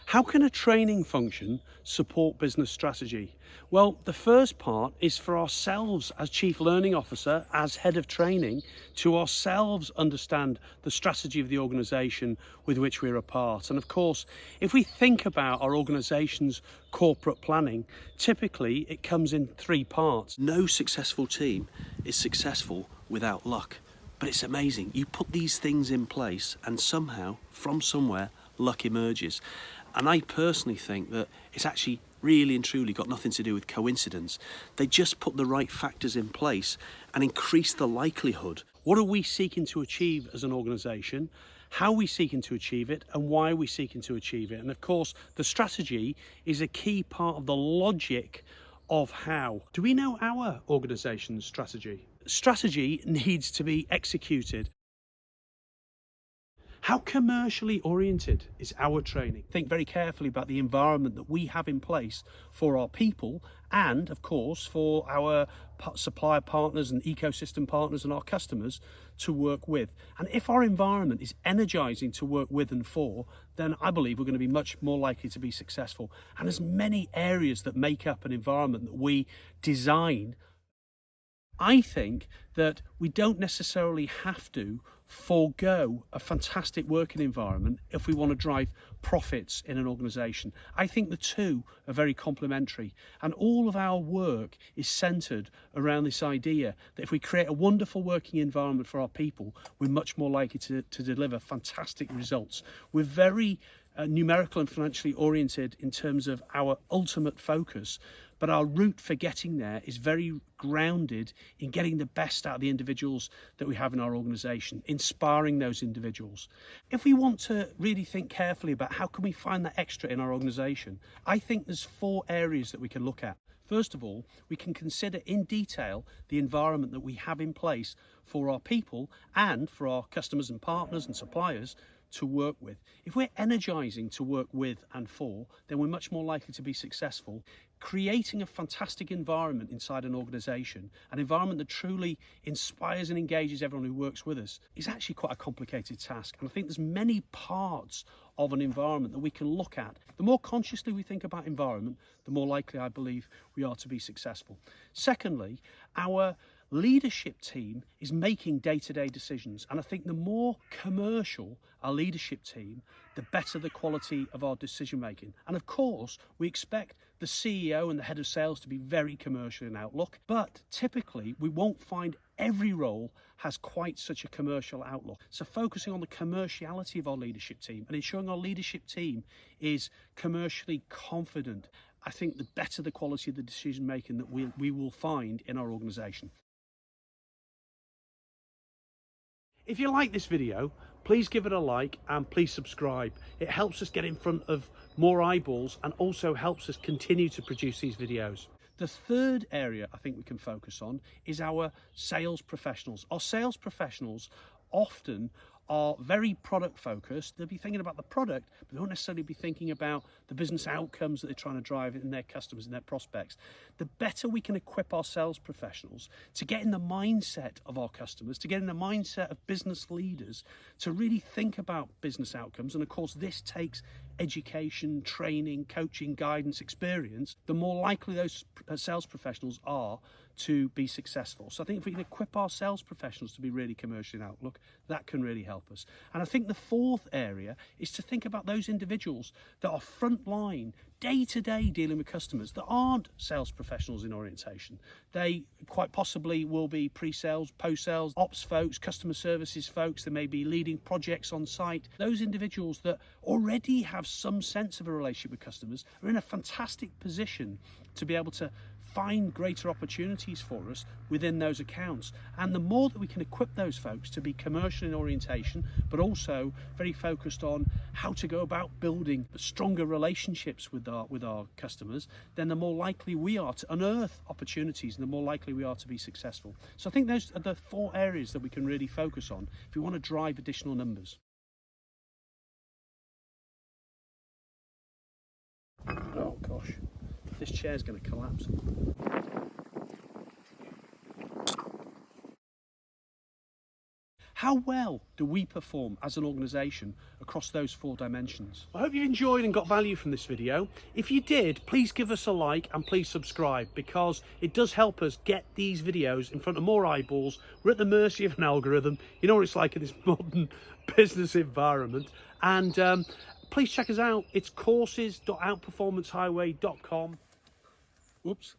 How can a training function support business strategy? Well, the first part is for ourselves as Chief Learning Officer, as Head of Training, to ourselves understand the strategy of the organisation with which we're a part. And of course, if we think about our organisation's corporate planning, typically it comes in three parts. No successful team is successful without luck. But it's amazing. You put these things in place and somehow, from somewhere, luck emerges. And I personally think that it's actually really and truly got nothing to do with coincidence. They just put the right factors in place and increase the likelihood. What are we seeking to achieve as an organisation? How are we seeking to achieve it, and why are we seeking to achieve it? And of course, the strategy is a key part of the logic of how. Do we know our organisation's strategy? Strategy needs to be executed. How commercially oriented is our training? Think very carefully about the environment that we have in place for our people and, of course, for our supplier partners and ecosystem partners and our customers to work with. And if our environment is energizing to work with and for, then I believe we're going to be much more likely to be successful. And there's many areas that make up an environment that we design. I think that we don't necessarily have to forego a fantastic working environment if we want to drive profits in an organisation. I think the two are very complementary, and all of our work is centred around this idea that if we create a wonderful working environment for our people, we're much more likely to deliver fantastic results. We're very numerical and financially oriented in terms of our ultimate focus, but our route for getting there is very grounded in getting the best out of the individuals that we have in our organisation, inspiring those individuals. If we want to really think carefully about how can we find that extra in our organisation, I think there's four areas that we can look at. First of all, we can consider in detail the environment that we have in place for our people and for our customers and partners and suppliers to work with. If we're energizing to work with and for, then we're much more likely to be successful. Creating a fantastic environment inside an organization, an environment that truly inspires and engages everyone who works with us, is actually quite a complicated task. And I think there's many parts of an environment that we can look at. The more consciously we think about environment, the more likely I believe we are to be successful. Secondly, our leadership team is making day-to-day decisions, and I think the more commercial our leadership team, the better the quality of our decision making. And of course, we expect the CEO and the head of sales to be very commercial in outlook, but typically we won't find every role has quite such a commercial outlook. So focusing on the commerciality of our leadership team and ensuring our leadership team is commercially confident, I think the better the quality of the decision making that we will find in our organization. If you like this video, please give it a like and please subscribe. It helps us get in front of more eyeballs and also helps us continue to produce these videos. The third area I think we can focus on is our sales professionals. Our sales professionals often are very product focused. They'll be thinking about the product, but they won't necessarily be thinking about the business outcomes that they're trying to drive in their customers and their prospects. The better we can equip our sales professionals to get in the mindset of our customers, to get in the mindset of business leaders, to really think about business outcomes, and of course this takes education, training, coaching, guidance, experience, the more likely those sales professionals are to be successful. So I think if we can equip our sales professionals to be really commercial in outlook, that can really help us. And I think the fourth area is to think about those individuals that are frontline, day-to-day dealing with customers that aren't sales professionals in orientation. They quite possibly will be pre-sales, post-sales, ops folks, customer services folks. They may be leading projects on site. Those individuals that already have some sense of a relationship with customers are in a fantastic position to be able to find greater opportunities for us within those accounts. And the more that we can equip those folks to be commercial in orientation, but also very focused on how to go about building stronger relationships with our customers, then the more likely we are to unearth opportunities and the more likely we are to be successful. So I think those are the four areas that we can really focus on if we want to drive additional numbers. Oh gosh, this chair's going to collapse. How well do we perform as an organisation across those 4 dimensions? I hope you've enjoyed and got value from this video. If you did, please give us a like and please subscribe, because it does help us get these videos in front of more eyeballs. We're at the mercy of an algorithm. You know what it's like in this modern business environment. And please check us out. It's courses.outperformancehighway.com. Whoops.